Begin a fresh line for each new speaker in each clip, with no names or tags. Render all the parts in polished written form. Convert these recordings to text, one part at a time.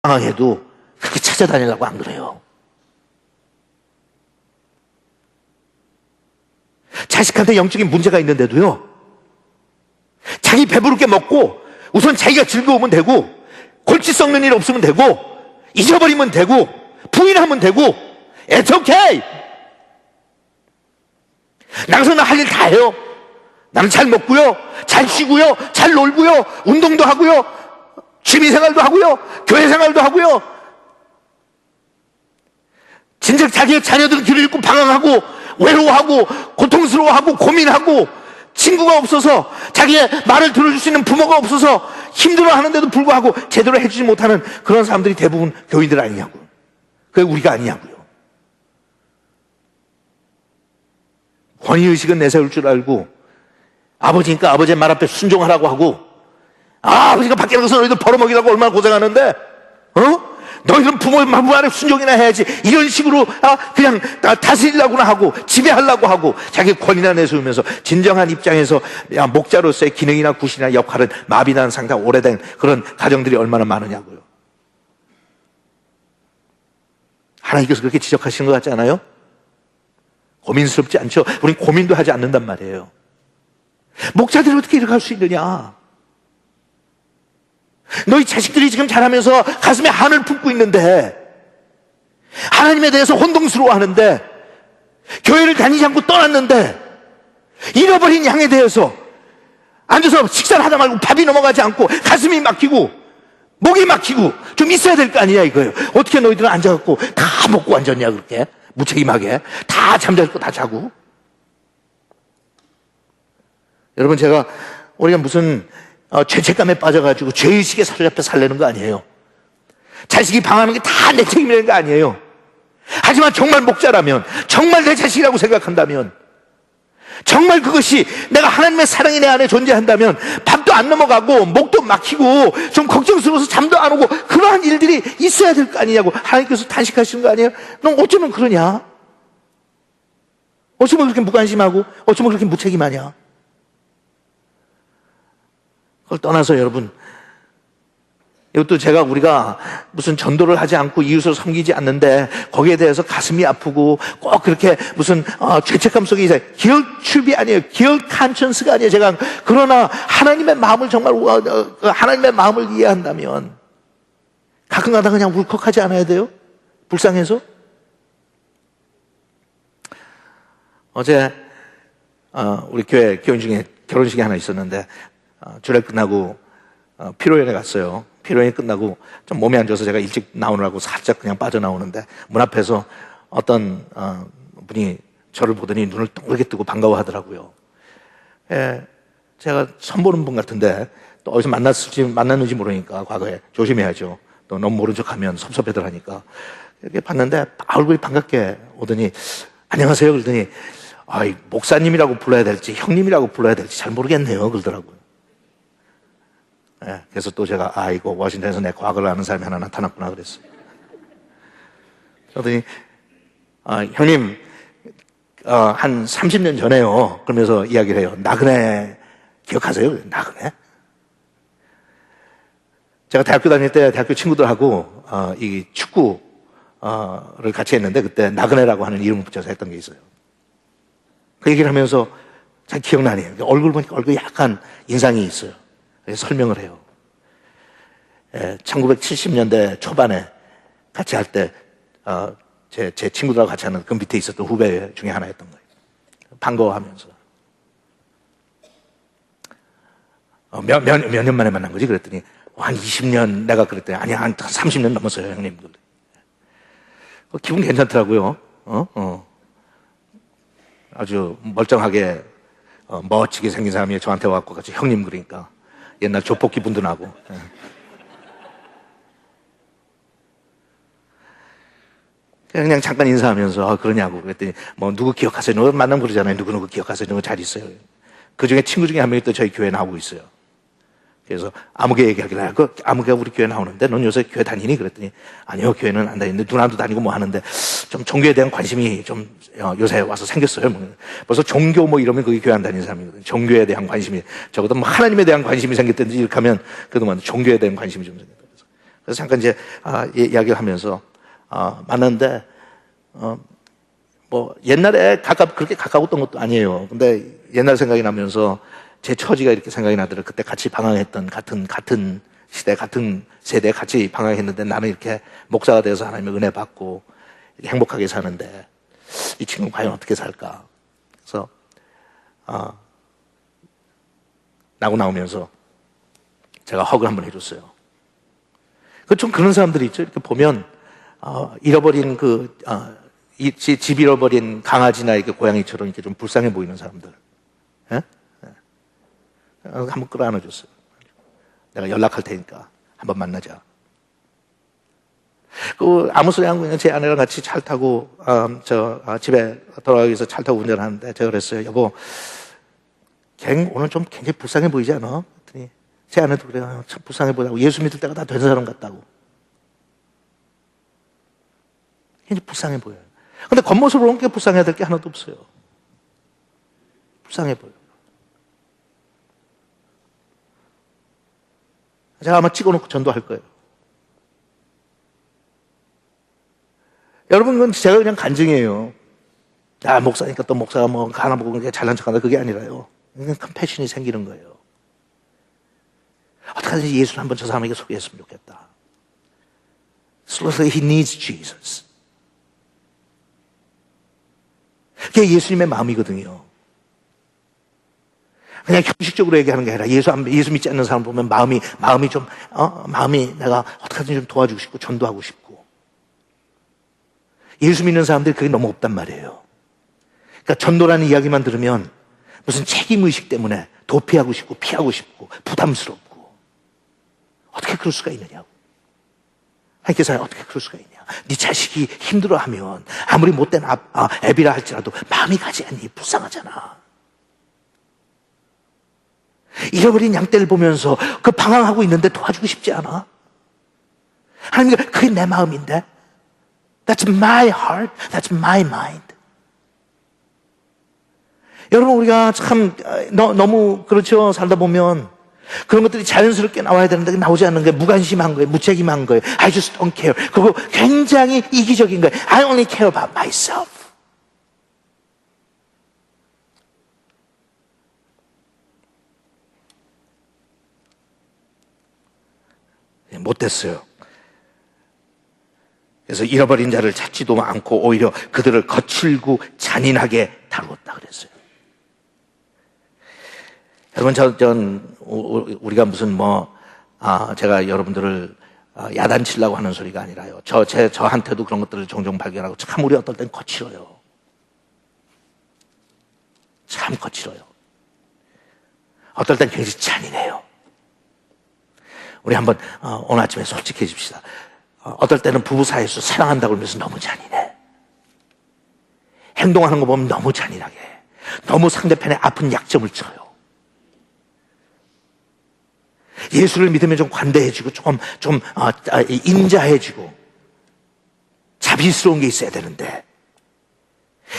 상황에도 그렇게 찾아다니려고 안 그래요. 자식한테 영적인 문제가 있는데도요, 자기 배부르게 먹고 우선 자기가 즐거우면 되고, 골치 썩는 일 없으면 되고, 잊어버리면 되고, 부인하면 되고, It's okay. 나가서는 할 일 다 해요. 나는 잘 먹고요, 잘 쉬고요, 잘 놀고요, 운동도 하고요, 취미생활도 하고요, 교회생활도 하고요. 진작 자기의 자녀들은 길을 잃고 방황하고 외로워하고 고통스러워하고 고민하고 친구가 없어서 자기의 말을 들어줄 수 있는 부모가 없어서 힘들어하는데도 불구하고 제대로 해주지 못하는 그런 사람들이 대부분 교인들 아니냐고요. 그게 우리가 아니냐고요. 권위의식은 내세울 줄 알고 아버지니까 아버지의 말 앞에 순종하라고 하고, 아버지가 밖에 나가서 너희들 벌어먹이라고 얼마나 고생하는데, 너희들은 부모의 말 안에 순종이나 해야지, 이런 식으로 그냥 다스리려고나 하고 지배하려고 하고 자기 권위나 내세우면서 진정한 입장에서 목자로서의 기능이나 구실이나 역할은 마비난 상태가 오래된 그런 가정들이 얼마나 많으냐고요. 하나님께서 그렇게 지적하시는 것 같지 않아요? 고민스럽지 않죠? 우린 고민도 하지 않는단 말이에요. 목자들이 어떻게 이렇게 할 수 있느냐? 너희 자식들이 지금 자라면서 가슴에 한을 품고 있는데, 하나님에 대해서 혼동스러워 하는데, 교회를 다니지 않고 떠났는데, 잃어버린 양에 대해서 앉아서 식사를 하다 말고 밥이 넘어가지 않고 가슴이 막히고 목이 막히고 좀 있어야 될 거 아니냐 이거예요. 어떻게 너희들은 앉아갖고 다 먹고 앉았냐, 그렇게 무책임하게 다 잠자고 다 자고. 여러분, 우리가 무슨 죄책감에 빠져가지고 죄의식에 사로잡혀 살려는 거 아니에요. 자식이 방황하는 게 다 내 책임이라는 거 아니에요. 하지만 정말 목자라면, 정말 내 자식이라고 생각한다면, 정말 그것이 내가 하나님의 사랑이 내 안에 존재한다면 밥도 안 넘어가고 목도 막히고 좀 걱정스러워서 잠도 안 오고 그러한 일들이 있어야 될 거 아니냐고. 하나님께서 단식하시는 거 아니에요? 넌 어쩌면 그러냐? 어쩌면 그렇게 무관심하고 어쩌면 그렇게 무책임하냐? 그걸 떠나서 여러분, 이것도 우리가 무슨 전도를 하지 않고 이웃을 섬기지 않는데 거기에 대해서 가슴이 아프고 꼭 그렇게 무슨 죄책감 속에 있어요. guilt이 아니에요. guilt conscience가 아니에요. 그러나 하나님의 마음을 정말 하나님의 마음을 이해한다면 가끔가다 그냥 울컥하지 않아야 돼요? 불쌍해서? 어제 우리 교회 교인 중에 결혼식이 하나 있었는데 주례 끝나고 피로연에 갔어요. 피로연이 끝나고 좀 몸이 안 좋아서 제가 일찍 나오느라고 살짝 그냥 빠져나오는데 문 앞에서 어떤 분이 저를 보더니 눈을 동그랗게 뜨고 반가워하더라고요. 제가 처음 보는 분 같은데 또 어디서 만났는지 모르니까 과거에 조심해야죠. 또 너무 모른 척하면 섭섭해더라니까. 이렇게 봤는데 얼굴이 반갑게 오더니 안녕하세요 그러더니 목사님이라고 불러야 될지 형님이라고 불러야 될지 잘 모르겠네요 그러더라고요. 그래서 또 제가 이거 워싱턴에서 내 과거를 아는 사람이 하나 나타났구나 그랬어요. 그러더니 형님 한 30년 전에요 그러면서 이야기를 해요. 나그네 기억하세요? 나그네? 제가 대학교 다닐 때 대학교 친구들하고 이 축구를 같이 했는데 그때 나그네라고 하는 이름을 붙여서 했던 게 있어요. 그 얘기를 하면서 잘 기억나네요. 얼굴 보니까 얼굴이 약간 인상이 있어요. 설명을 해요. 1970년대 초반에 같이 할 때 제 친구들하고 같이 하는 그 밑에 있었던 후배 중에 하나였던 거예요. 반가워하면서 몇 년 만에 만난 거지? 그랬더니 한 20년 내가 그랬더니 아니 한 30년 넘었어요 형님. 기분 괜찮더라고요. 아주 멀쩡하게 멋지게 생긴 사람이 저한테 와갖고 같이 형님 그러니까 옛날 조폭 기분도 나고. 그냥 잠깐 인사하면서 그러냐고 그랬더니 누구 기억하세요? 누구 만나면 그러잖아요. 누구 기억하세요? 누구 잘 있어요? 그 중에 친구 중에 한 명이 또 저희 교회에 나오고 있어요. 그래서 아무개 얘기하길래 아무개가 우리 교회 나오는데 넌 요새 교회 다니니? 그랬더니 아니요 교회는 안 다니는데 누나도 다니고 뭐 하는데 좀 종교에 대한 관심이 좀 요새 와서 생겼어요. 벌써 종교 이러면 그게 교회 안 다니는 사람이거든요. 종교에 대한 관심이 적어도 하나님에 대한 관심이 생겼든지 이렇게 하면 그동안 종교에 대한 관심이 좀 생겼다. 그래서 잠깐 이제 이야기를 하면서 만났는데 뭐 옛날에 그렇게 가까웠던 것도 아니에요. 근데 옛날 생각이 나면서 제 처지가 이렇게 생각이 나더라고요. 그때 같이 방황했던 같은 시대, 같은 세대에 같이 방황했는데 나는 이렇게 목사가 돼서 하나님의 은혜 받고 이렇게 행복하게 사는데 이 친구는 과연 어떻게 살까? 그래서 나오면서 제가 허그를 한번 해줬어요. 좀 그런 사람들이 있죠. 이렇게 보면 잃어버린 집 잃어버린 강아지나 이렇게 고양이처럼 이렇게 좀 불쌍해 보이는 사람들. 예? 한번 끌어안아줬어요. 내가 연락할 테니까 한번 만나자. 아무 소리 안 하고 그냥 제 아내랑 같이 차 타고 집에 돌아가기 위해서 차 타고 운전하는데 제가 그랬어요. 여보, 걔 오늘 좀 굉장히 불쌍해 보이지 않아? 그랬더니 제 아내도 그래요. 참 불쌍해 보이고 예수 믿을 때가 다 된 사람 같다고. 굉장히 불쌍해 보여요. 근데 겉모습으로 보면 불쌍해야 될 게 하나도 없어요. 불쌍해 보여요. 제가 아마 찍어놓고 전도할 거예요. 여러분, 그건 제가 그냥 간증이에요. 목사니까 또 목사가 뭐 하나 보고 그냥 잘난 척한다. 그게 아니라요. 그냥 큰 패션이 생기는 거예요. 어떻게 하든지 예수를 한번 저 사람에게 소개했으면 좋겠다. So he needs Jesus. 그게 예수님의 마음이거든요. 그냥 형식적으로 얘기하는 게 아니라 예수 믿지 않는 사람 보면 마음이 내가 어떻게든 좀 도와주고 싶고 전도하고 싶고. 예수 믿는 사람들이 그게 너무 없단 말이에요. 그러니까 전도라는 이야기만 들으면 무슨 책임의식 때문에 도피하고 싶고 피하고 싶고 부담스럽고 어떻게 그럴 수가 있느냐고. 하나님께서 어떻게 그럴 수가 있냐. 네 자식이 힘들어하면 아무리 못된 애비라 할지라도 마음이 가지 않니? 불쌍하잖아. 잃어버린 양떼를 보면서 그 방황하고 있는데 도와주고 싶지 않아? 하나님이 그게 내 마음인데 That's my heart, that's my mind. 여러분, 우리가 참 너무 그렇죠. 살다 보면 그런 것들이 자연스럽게 나와야 되는데 나오지 않는 거예요. 무관심한 거예요. 무책임한 거예요. I just don't care. 그리고 굉장히 이기적인 거예요. I only care about myself. 못됐어요. 그래서 잃어버린 자를 찾지도 않고 오히려 그들을 거칠고 잔인하게 다루었다 그랬어요. 여러분, 우리가 무슨 제가 여러분들을 야단치려고 하는 소리가 아니라요. 저한테도 그런 것들을 종종 발견하고 참 우리 어떨 땐 거칠어요. 참 거칠어요. 어떨 땐 굉장히 잔인해요. 우리 한번 오늘 아침에 솔직해집시다. 어떨 때는 부부 사이에서 사랑한다고 그러면서 너무 잔인해. 행동하는 거 보면 너무 잔인하게 해. 너무 상대편의 아픈 약점을 쳐요. 예수를 믿으면 좀 관대해지고 좀 인자해지고 자비스러운 게 있어야 되는데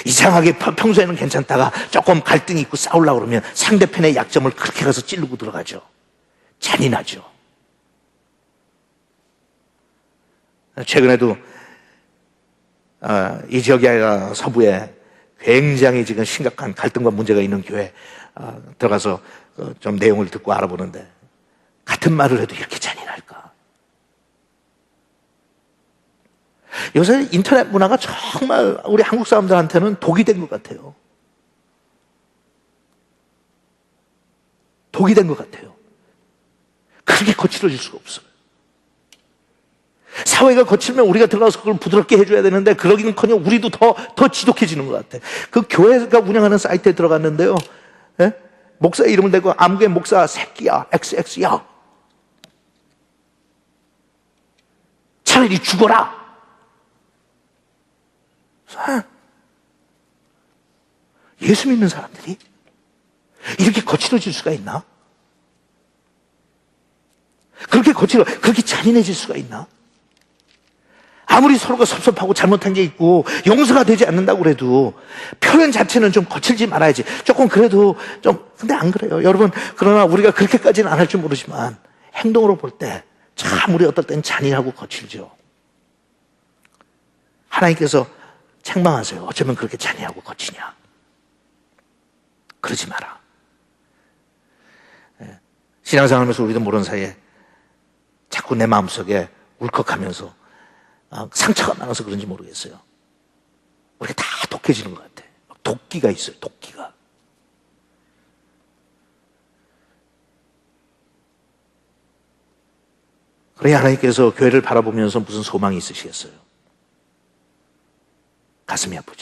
이상하게 평소에는 괜찮다가 조금 갈등이 있고 싸우려고 그러면 상대편의 약점을 그렇게 가서 찌르고 들어가죠. 잔인하죠. 최근에도 이 지역이 아니라 서부에 굉장히 지금 심각한 갈등과 문제가 있는 교회 들어가서 좀 내용을 듣고 알아보는데 같은 말을 해도 이렇게 잔인할까? 요새 인터넷 문화가 정말 우리 한국 사람들한테는 독이 된 것 같아요. 독이 된 것 같아요. 그렇게 거칠어질 수가 없어요. 사회가 거칠면 우리가 들어가서 그걸 부드럽게 해줘야 되는데 그러기는커녕 우리도 더 지독해지는 것 같아. 그 교회가 운영하는 사이트에 들어갔는데요. 예? 목사의 이름을 대고 아무개 목사 새끼야, XX야. 차라리 죽어라. 예수 믿는 사람들이 이렇게 거칠어질 수가 있나? 그렇게 잔인해질 수가 있나? 아무리 서로가 섭섭하고 잘못한 게 있고 용서가 되지 않는다고 그래도 표현 자체는 좀 거칠지 말아야지. 조금 그래도 근데 안 그래요. 여러분, 그러나 우리가 그렇게까지는 안 할 줄 모르지만 행동으로 볼 때 참 우리 어떨 땐 잔인하고 거칠죠. 하나님께서 책망하세요. 어쩌면 그렇게 잔인하고 거치냐. 그러지 마라. 신앙생활하면서 우리도 모르는 사이에 자꾸 내 마음속에 울컥하면서 상처가 많아서 그런지 모르겠어요. 우리가 다 독해지는 것 같아. 도끼가 있어요. 도끼가. 그러니 하나님께서 교회를 바라보면서 무슨 소망이 있으시겠어요? 가슴이 아프죠.